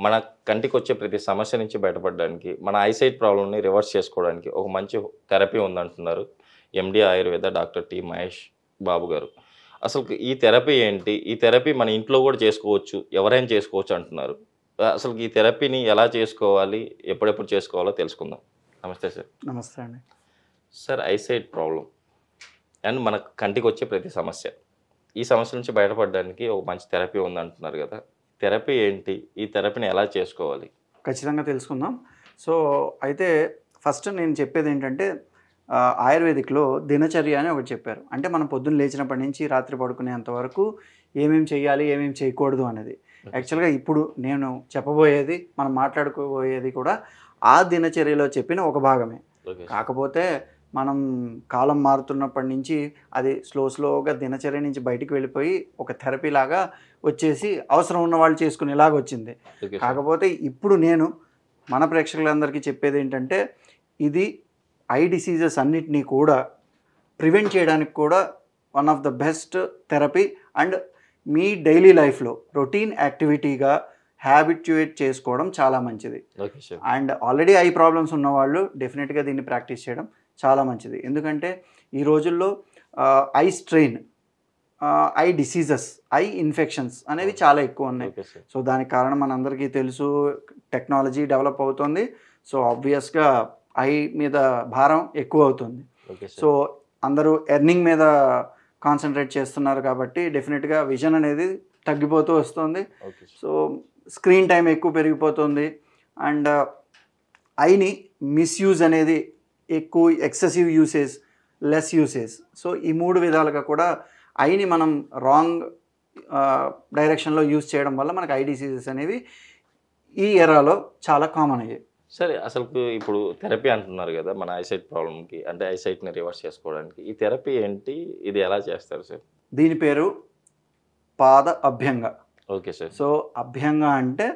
మన కంటికి వచ్చే ప్రతి సమస్య నుంచి బయటపడడానికి, మన ఐసైట్ ప్రాబ్లమ్‌ని రివర్స్ చేసుకోవడానికి ఒక మంచి థెరపీ ఉందంటున్నారు. MD Ayurveda doctor T. Mahesh Babu garu. అసలుకి ఈ థెరపీ ఏంటి? ఈ థెరపీ మన ఇంట్లో కూడా చేసుకోవచ్చు. ఎవరైనా చేసుకోవచ్చు అంటున్నారు. అసలుకి ఈ థెరపీని ఎలా చేసుకోవాలి? ఎప్పుడెప్పుడు చేసుకోవాలో తెలుసుకుందాం. నమస్తే సార్. నమస్తే అండి. సార్ ఐసైట్ ప్రాబ్లమ్ అండ్ మన కంటికి వచ్చే ప్రతి సమస్య. ఈ సమస్య నుంచి బయటపడడానికి ఒక మంచి థెరపీ ఉందంటున్నారు కదా! థెరపీ ఏంటి? ఈ థెరపీని ఎలా చేసుకోవాలి? ఖచ్చితంగా తెలుసుకుందాం. సో, అయితే ఫస్ట్ నేను చెప్పేదేంటంటే ఆయుర్వేదిక్‌లో దినచర్య అని ఒకటి చెప్పారు. అంటే మనం పొద్దున్న లేచినప్పటి నుంచి రాత్రి పడుకునేంత వరకు ఏమేమి చేయాలి, ఏమేమి చేయకూడదు అనేది. యాక్చువల్‌గా ఇప్పుడు నేను చెప్పబోయేది, మనం మాట్లాడుకోబోయేది కూడా ఆ దినచర్యలో చెప్పిన ఒక భాగమే. ఓకే. కాకపోతే మనం కాలం మారుతున్నప్పటి నుంచి అది స్లోగా దినచర్య నుంచి బయటికి వెళ్ళిపోయి ఒక థెరపీ లాగా వచ్చేసి అవసరం ఉన్న వాళ్ళు చేసుకునేలాగా వచ్చింది. Okay sir. కాకపోతే ఇప్పుడు నేను మన ప్రేక్షకులందరికీ చెప్పేది ఏంటంటే, ఇది ఐ డిసీజెస్ అన్నిటినీ కూడా ప్రివెంట్ చేయడానికి కూడా one of the best therapy and me daily లైఫ్లో రొటీన్ యాక్టివిటీగా హ్యాబిట్యుయేట్ చేసుకోవడం చాలా మంచిది. Okay sir. And already eye problems ఉన్నవాళ్ళు డెఫినెట్గా దీన్ని ప్రాక్టీస్ చేయడం చాలా మంచిది. ఎందుకంటే ఈ రోజుల్లో eye strain, I diseases, I infections అనేవి చాలా ఎక్కువ ఉన్నాయి. Okay sir. సో దానికి కారణం మనందరికీ తెలుసు, టెక్నాలజీ డెవలప్ అవుతుంది. సో ఆబ్వియస్గా ఐ మీద భారం ఎక్కువ అవుతుంది. Okay sir. సో అందరూ ఎర్నింగ్ మీద కాన్సన్ట్రేట్ చేస్తున్నారు కాబట్టి డెఫినెట్గా విజన్ అనేది తగ్గిపోతూ వస్తుంది. Okay sir. So screen time ఎక్కువ పెరిగిపోతుంది అండ్ ఐని మిస్యూజ్ అనేది ఎక్కువ, excessive usage, less usage. So ఈ మూడు విధాలుగా కూడా ఐని మనం రాంగ్ డైరెక్షన్లో యూజ్ చేయడం వల్ల మనకు ఐ డిసీజెస్ అనేవి ఈ ఎరాలో చాలా కామన్ అయ్యాయి. సరే, అసలు ఇప్పుడు థెరపీ అంటున్నారు కదా మన ఐసైట్ ప్రాబ్లమ్కి, అంటే ఐసైట్ని రివర్స్ చేసుకోవడానికి. ఈ థెరపీ ఏంటి? ఇది ఎలా చేస్తారు సార్? దీని పేరు Pada Abhyanga. Okay sir. So Abhyanga అంటే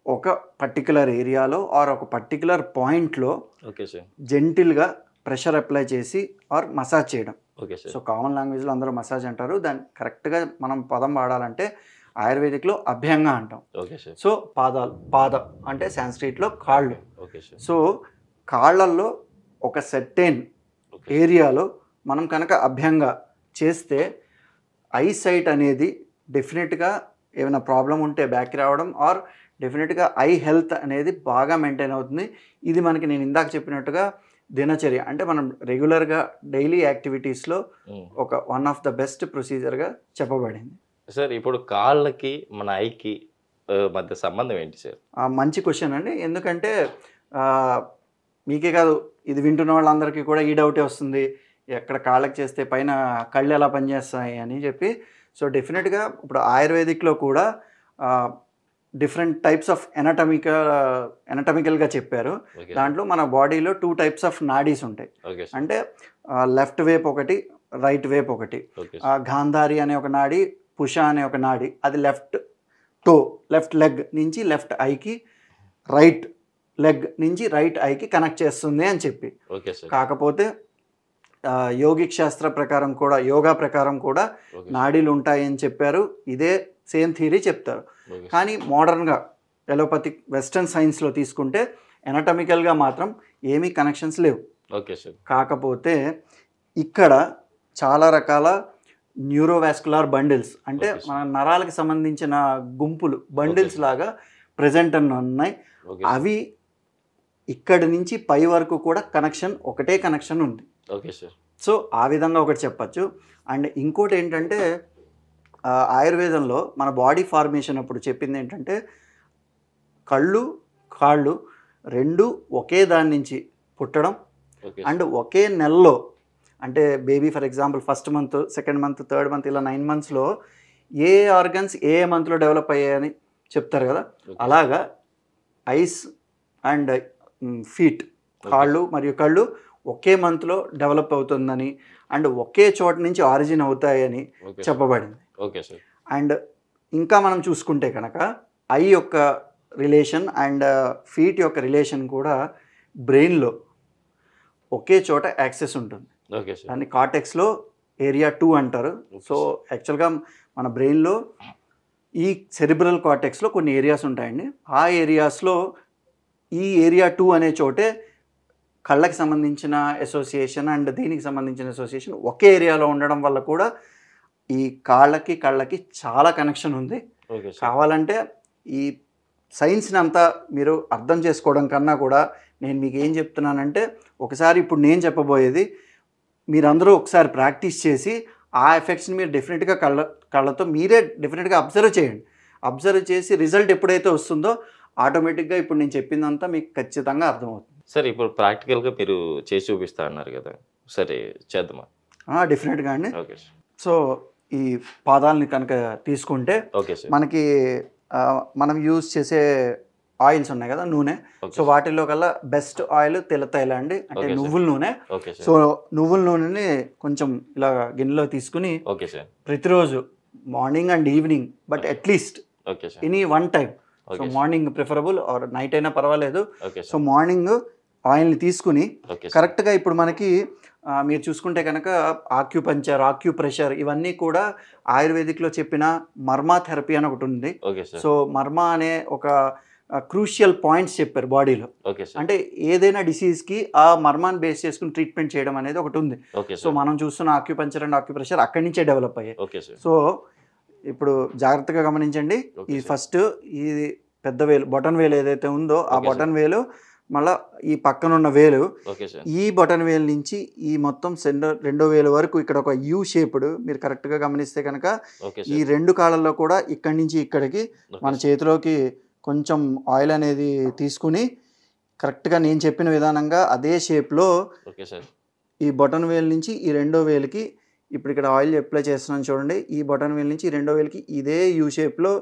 ఒక పర్టికులర్ ఏరియాలో ఆర్ ఒక పర్టికులర్ పాయింట్లో ఓకే సార్. జెంటిల్గా ప్రెషర్ అప్లై చేసి ఆర్ మసాజ్ చేయడం. Okay sir. సో కామన్ లాంగ్వేజ్లో అందరూ మసాజ్ అంటారు, దాన్ని కరెక్ట్గా మనం పదం వాడాలంటే ఆయుర్వేదిక్లో అభ్యంగ అంటాం. Okay sir. సో పాద అంటే సాంస్క్రిట్లో కాళ్ళు. Okay sir. సో కాళ్ళల్లో ఒక సెర్టైన్ ఏరియాలో మనం కనుక అభ్యంగ చేస్తే ఐసైట్ అనేది డెఫినెట్గా ఏమైనా ప్రాబ్లం ఉంటే బ్యాక్ రావడం ఆర్ డెఫినెట్గా ఐ హెల్త్ అనేది బాగా మెయింటైన్ అవుతుంది. ఇది మనకి నేను ఇందాక చెప్పినట్టుగా దినచర్య అంటే మనం రెగ్యులర్గా డైలీ యాక్టివిటీస్లో ఒక వన్ ఆఫ్ ద బెస్ట్ ప్రొసీజర్గా చెప్పబడింది. సార్, ఇప్పుడు కాళ్ళకి మన ఐకి మధ్య సంబంధం ఏంటి సార్? మంచి క్వశ్చన్ అండి. ఎందుకంటే మీకే కాదు, ఇది వింటున్న వాళ్ళందరికీ కూడా ఈ డౌటే వస్తుంది, ఎక్కడ కాళ్ళకి చేస్తే పైన కళ్ళు ఎలా పనిచేస్తాయి అని చెప్పి. సో డెఫినెట్గా ఇప్పుడు ఆయుర్వేదిక్లో కూడా డిఫరెంట్ టైప్స్ ఆఫ్ ఎనటమికల్గా చెప్పారు. దాంట్లో మన బాడీలో 2 టైప్స్ ఆఫ్ నాడీస్ ఉంటాయి. అంటే లెఫ్ట్ వేప్ ఒకటి, రైట్ వేప్ ఒకటి. గాంధారి అనే ఒక నాడి, పుష అనే ఒక నాడి, అది లెఫ్ట్ లెగ్ నుంచి లెఫ్ట్ ఐకి, రైట్ లెగ్ నుంచి రైట్ ఐకి కనెక్ట్ చేస్తుంది అని చెప్పి. కాకపోతే యోగిక్ శాస్త్ర ప్రకారం కూడా, యోగా ప్రకారం కూడా నాడీలు ఉంటాయని చెప్పారు. ఇదే సేమ్ థియరీ చెప్తారు. కానీ మోడర్న్గా ఎలోపతిక్ వెస్టర్న్ సైన్స్లో తీసుకుంటే ఎనటమికల్గా మాత్రం ఏమీ కనెక్షన్స్ లేవు. Okay sir. కాకపోతే ఇక్కడ చాలా రకాల న్యూరోవాస్కులర్ బండిల్స్ అంటే మన నరాలకు సంబంధించిన గుంపులు, బండిల్స్ లాగా ప్రజెంట్ ఉన్నాయి. అవి ఇక్కడి నుంచి పై వరకు కూడా ఒకటే కనెక్షన్ ఉంది. Okay sir. సో ఆ విధంగా ఒకటి చెప్పచ్చు. అండ్ ఇంకోటి ఏంటంటే ఆయుర్వేదంలో మన బాడీ ఫార్మేషన్ అప్పుడు చెప్పింది ఏంటంటే కాళ్ళు రెండు ఒకే దాని నుంచి పుట్టడం అండ్ ఒకే నెలలో, అంటే baby for example first month, second month, third month ఇలా 9 మంత్స్లో ఏ ఆర్గన్స్ ఏ మంత్లో డెవలప్ అయ్యాయని చెప్తారు కదా. అలాగా ఐస్ అండ్ ఫీట్, కాళ్ళు మరియు కళ్ళు ఒకే మంత్లో డెవలప్ అవుతుందని అండ్ ఒకే చోట నుంచి ఆరిజిన్ అవుతాయని చెప్పబడింది. Okay sir. అండ్ ఇంకా మనం చూసుకుంటే కనుక ఐ యొక్క రిలేషన్ అండ్ ఫీట్ యొక్క రిలేషన్ కూడా బ్రెయిన్లో ఒకే చోట యాక్సెస్ ఉంటుంది. దాన్ని కార్టెక్స్లో ఏరియా 2 అంటారు. సో యాక్చువల్గా మన బ్రెయిన్లో ఈ సెరిబ్రల్ కార్టెక్స్లో కొన్ని ఏరియాస్ ఉంటాయండి. ఆ ఏరియాస్లో ఈ ఏరియా 2 అనే చోటే కళ్ళకి సంబంధించిన అసోసియేషన్ అండ్ దీనికి సంబంధించిన అసోసియేషన్ ఒకే ఏరియాలో ఉండడం వల్ల కూడా ఈ కళ్ళకి చాలా కనెక్షన్ ఉంది. Okay sir. కావాలంటే ఈ సైన్స్ని అంతా మీరు అర్థం చేసుకోవడం కన్నా కూడా నేను మీకు ఏం చెప్తున్నానంటే, ఒకసారి ఇప్పుడు నేను చెప్పబోయేది మీరందరూ ఒకసారి ప్రాక్టీస్ చేసి ఆ ఎఫెక్ట్స్ని మీరు డెఫినెట్గా కళ్ళతో మీరే డెఫినెట్గా అబ్జర్వ్ చేయండి. అబ్జర్వ్ చేసి రిజల్ట్ ఎప్పుడైతే వస్తుందో ఆటోమేటిక్గా ఇప్పుడు నేను చెప్పిందంతా మీకు ఖచ్చితంగా అర్థమవుతుంది. సార్ ఇప్పుడు ప్రాక్టికల్గా మీరు చేసి చూపిస్తా అన్నారు కదా, సరే చేద్దామా? డెఫినెట్గా అండి. Okay sir. సో ఈ పాదాలని కనుక తీసుకుంటే ఓకే సార్. మనకి మనం యూజ్ చేసే ఆయిల్స్ ఉన్నాయి కదా, నూనె. సో వాటిల్లో కల్లా బెస్ట్ ఆయిల్ తెల్లతైల అండి, అంటే నువ్వుల నూనె. సో నువ్వుల నూనెని కొంచెం ఇలా గిన్నెలో తీసుకుని ఓకే సార్ ప్రతిరోజు morning and evening, but at least okay sir any one time. So morning preferable or night అయినా పర్వాలేదు. ఓకే సో మార్నింగ్ ఆయిల్ని తీసుకుని ఓకే సార్. కరెక్ట్గా ఇప్పుడు మనకి మీరు చూసుకుంటే కనుక ఆక్యుపంచర్, ఆక్యుప్రెషర్ ఇవన్నీ కూడా ఆయుర్వేదిక్లో చెప్పిన మర్మా థెరపీ అని ఒకటి ఉంది. Okay sir. సో మర్మా అనే ఒక క్రూషియల్ పాయింట్స్ చెప్పారు బాడీలో. Okay sir. అంటే ఏదైనా డిసీజ్కి ఆ మర్మాన్ని బేస్ చేసుకుని ట్రీట్మెంట్ చేయడం అనేది ఒకటి ఉంది. ఓకే సో మనం చూస్తున్న ఆక్యుపంచర్ అండ్ ఆక్యుప్రెషర్ అక్కడి నుంచే డెవలప్ అయ్యాయి. Okay sir. సో ఇప్పుడు జాగ్రత్తగా గమనించండి. ఈ ఫస్ట్ ఇది పెద్ద వేలు, బొటన్ వేలు ఏదైతే ఉందో ఆ బొటన్ వేలు, మళ్ళీ ఈ పక్కనున్న వేలు, ఓకే సార్. ఈ బొటన్ వేలు నుంచి ఈ మొత్తం రెండో వేలు వరకు ఇక్కడ ఒక యూ షేప్డ్, మీరు కరెక్ట్గా గమనిస్తే కనుక ఓకే ఈ సార్. రెండు కాళ్ళల్లో కూడా ఇక్కడి నుంచి ఇక్కడికి మన చేతిలోకి కొంచెం ఆయిల్ అనేది తీసుకుని కరెక్ట్గా నేను చెప్పిన విధానంగా అదే షేప్లో ఓకే సార్. ఈ బొటన్ వేలు నుంచి ఈ రెండో వేలుకి, ఇప్పుడు ఇక్కడ ఆయిల్ అప్లై చేస్తున్నాను చూడండి, ఈ బటన్ వేల్ నుంచి ఈ రెండో వేలకి ఇదే యూ షేప్లో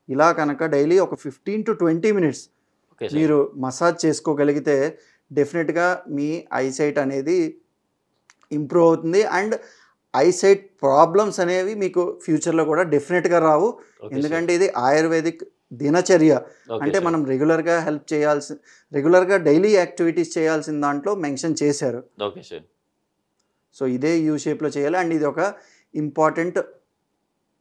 ఇలా కనుక డైలీ ఒక 15 to 20 minutes ఓకే సార్. మీరు మసాజ్ చేసుకోగలిగితే డెఫినెట్గా మీ ఐసైట్ అనేది ఇంప్రూవ్ అవుతుంది. అండ్ ఐసైట్ ప్రాబ్లమ్స్ అనేవి మీకు ఫ్యూచర్లో కూడా డెఫినెట్గా రావు. ఎందుకంటే ఇది ఆయుర్వేదిక్ దినచర్య, అంటే మనం రెగ్యులర్గా డైలీ యాక్టివిటీస్ చేయాల్సిన దాంట్లో మెన్షన్ చేశారు. Okay sir. సో ఇదే యూ షేప్లో చేయాలి. అండ్ ఇది ఒక ఇంపార్టెంట్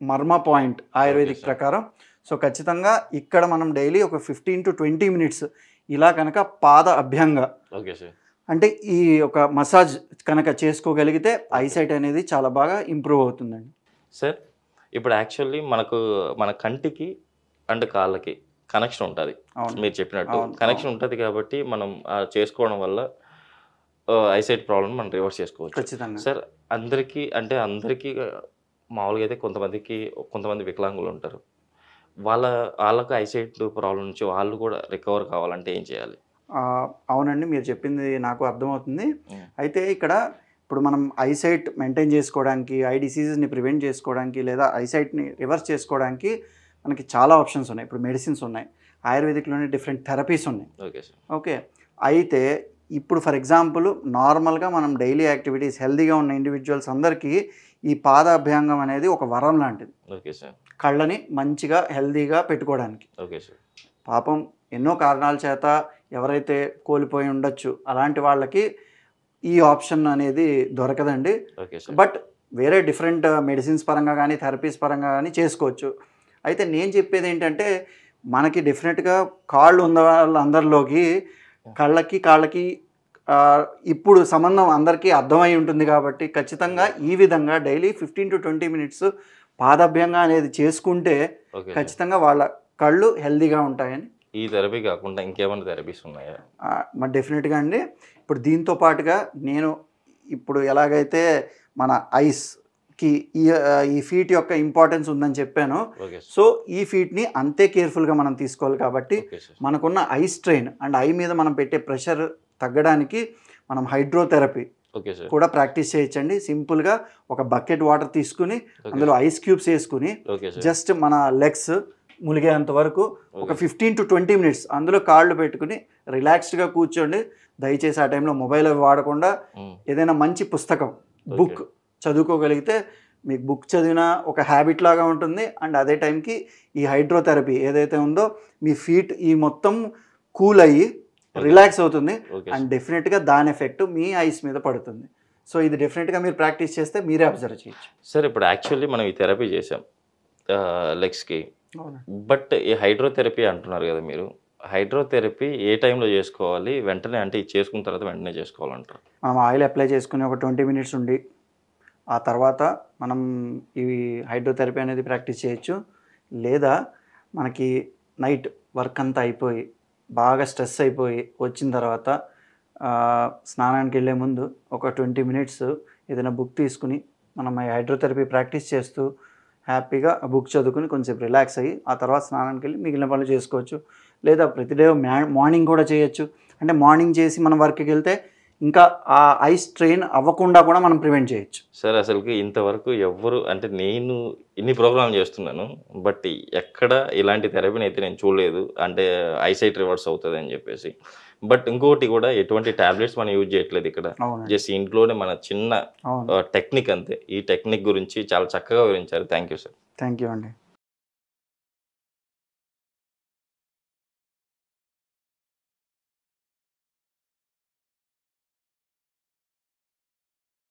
మర్మ పాయింట్ ఆయుర్వేదిక్ ప్రకారం. సో ఖచ్చితంగా ఇక్కడ మనం డైలీ ఒక 15 to 20 minutes ఇలా కనుక పాద అభ్యంగా, ఓకే సార్, అంటే ఈ ఒక మసాజ్ కనుక చేసుకోగలిగితే ఐసైట్ అనేది చాలా బాగా ఇంప్రూవ్ అవుతుందండి. సార్ ఇప్పుడు యాక్చువల్లీ మన కంటికి అండ్ కాళ్ళకి కనెక్షన్ ఉంటుంది, మీరు చెప్పినట్టు కనెక్షన్ ఉంటుంది. కాబట్టి మనం చేసుకోవడం వల్ల ఐసైట్ ప్రాబ్లమ్ మనం రివర్స్ చేసుకోవచ్చు ఖచ్చితంగా. సార్ అందరికీ మామూలుగా అయితే కొంతమంది వికలాంగులు ఉంటారు, వాళ్ళకు ఐసైట్ ప్రాబ్లం నుంచి వాళ్ళు కూడా రికవర్ కావాలంటే ఏం చేయాలి? అవునండి, మీరు చెప్పింది నాకు అర్థమవుతుంది. అయితే ఇక్కడ ఇప్పుడు మనం ఐసైట్ మెయింటైన్ చేసుకోవడానికి, ఐ డిసీజెస్ని ప్రివెంట్ చేసుకోవడానికి, లేదా ఐసైట్ని రివర్స్ చేసుకోవడానికి మనకి చాలా ఆప్షన్స్ ఉన్నాయి. ఇప్పుడు మెడిసిన్స్ ఉన్నాయి, ఆయుర్వేదిక్లోనే డిఫరెంట్ థెరపీస్ ఉన్నాయి. Okay sir. ఓకే, అయితే ఇప్పుడు ఫర్ ఎగ్జాంపుల్ నార్మల్గా మనం డైలీ యాక్టివిటీస్ హెల్తీగా ఉన్న ఇండివిజువల్స్ అందరికీ ఈ పాదాభ్యంగం అనేది ఒక వరం లాంటిది. Okay sir. కళ్ళని మంచిగా హెల్తీగా పెట్టుకోవడానికి. Okay sir. పాపం ఎన్నో కారణాల చేత ఎవరైతే కోల్పోయి ఉండొచ్చు అలాంటి వాళ్ళకి ఈ ఆప్షన్ అనేది దొరకదండి. Okay sir. బట్ వేరే డిఫరెంట్ మెడిసిన్స్ పరంగా కానీ థెరపీస్ పరంగా కానీ చేసుకోవచ్చు. అయితే నేను చెప్పేది ఏంటంటే, మనకి డెఫినెట్గా కాళ్ళు ఉన్న వాళ్ళందరిలోకి కాళ్ళకి ఇప్పుడు సంబంధం అందరికీ అర్థమై ఉంటుంది. కాబట్టి ఖచ్చితంగా ఈ విధంగా డైలీ 15 to 20 minutes పాదాభ్యంగా అనేది చేసుకుంటే ఖచ్చితంగా వాళ్ళ కళ్ళు హెల్దీగా ఉంటాయని. ఈ థెరపీ కాకుండా ఇంకేమైనా థెరపీస్ ఉన్నాయా? మరి డెఫినెట్గా అండి. ఇప్పుడు దీంతో పాటుగా నేను ఇప్పుడు ఎలాగైతే మన ఐస్కి ఈ ఫీట్ యొక్క ఇంపార్టెన్స్ ఉందని చెప్పాను, సో ఈ ఫీట్ని అంతే కేర్ఫుల్గా మనం తీసుకోవాలి. కాబట్టి మనకున్న ఐ స్ట్రెయిన్ అండ్ ఐ మీద మనం పెట్టే ప్రెషర్ తగ్గడానికి మనం హైడ్రోథెరపీ కూడా ప్రాక్టీస్ చేయొచ్చండి. సింపుల్గా ఒక బకెట్ వాటర్ తీసుకుని అందులో ఐస్ క్యూబ్స్ వేసుకుని జస్ట్ మన లెగ్స్ ములిగేంత వరకు ఒక 15 to 20 minutes అందులో కాళ్ళు పెట్టుకుని రిలాక్స్డ్గా కూర్చోండి. దయచేసి ఆ టైంలో మొబైల్ వాడకుండా ఏదైనా మంచి పుస్తకం, బుక్ చదువుకోగలిగితే మీకు బుక్ చదివిన ఒక హ్యాబిట్ లాగా ఉంటుంది. అండ్ అదే టైంకి ఈ హైడ్రోథెరపీ ఏదైతే ఉందో మీ ఫీట్ ఈ మొత్తం కూల్ అయ్యి రిలాక్స్ అవుతుంది. అండ్ డెఫినెట్గా దాని ఎఫెక్ట్ మీ ఐస్ మీద పడుతుంది. సో ఇది డెఫినెట్గా మీరు ప్రాక్టీస్ చేస్తే మీరే అబ్జర్వ్ చేయొచ్చు. సార్ ఇప్పుడు యాక్చువల్లీ మనం ఈ థెరపీ చేసాం లెగ్స్కి, అవును. బట్ ఈ హైడ్రోథెరపీ అంటున్నారు కదా మీరు, హైడ్రోథెరపీ ఏ టైంలో చేసుకోవాలి? వెంటనే అంటే ఇది చేసుకున్న తర్వాత వెంటనే చేసుకోవాలంటారు? మనం ఆయిల్ అప్లై చేసుకుని ఒక 20 మినిట్స్ ఉండి ఆ తర్వాత మనం ఈ హైడ్రోథెరపీ అనేది ప్రాక్టీస్ చేయొచ్చు. లేదా మనకి నైట్ వర్క్ అంతా అయిపోయి బాగా స్ట్రెస్ అయిపోయి వచ్చిన తర్వాత స్నానానికి వెళ్ళే ముందు ఒక 20 మినిట్స్ ఏదైనా బుక్ తీసుకుని మనం ఈ హైడ్రోథెరపీ ప్రాక్టీస్ చేస్తూ హ్యాపీగా ఆ బుక్ చదువుకుని కొంచెం రిలాక్స్ అయ్యి ఆ తర్వాత స్నానానికి వెళ్ళి మిగిలిన పనులు చేసుకోవచ్చు. లేదా ప్రతిడే మార్నింగ్ కూడా చేయొచ్చు. అంటే మార్నింగ్ చేసి మనం వర్క్కి వెళ్తే ఇంకా ఆ ఐ స్ట్రెయిన్ అవ్వకుండా కూడా మనం ప్రివెంట్ చేయొచ్చు. సార్ అసలుకి ఇంతవరకు ఎవ్వరు అంటే నేను ఇన్ని ప్రోగ్రామ్ చేస్తున్నాను, బట్ ఎక్కడ ఇలాంటి థెరపీని అయితే నేను చూడలేదు. అంటే ఐసైట్ రివర్స్ అవుతుంది అని చెప్పేసి. బట్ ఇంకొకటి కూడా ఎటువంటి టాబ్లెట్స్ మనం యూజ్ చేయట్లేదు ఇక్కడ. అవునండి. జస్ట్ ఇంట్లోనే మన చిన్న అవును. టెక్నిక్ అంతే. ఈ టెక్నిక్ గురించి చాలా చక్కగా వివరించారు. Thank you sir. Thank you అండి.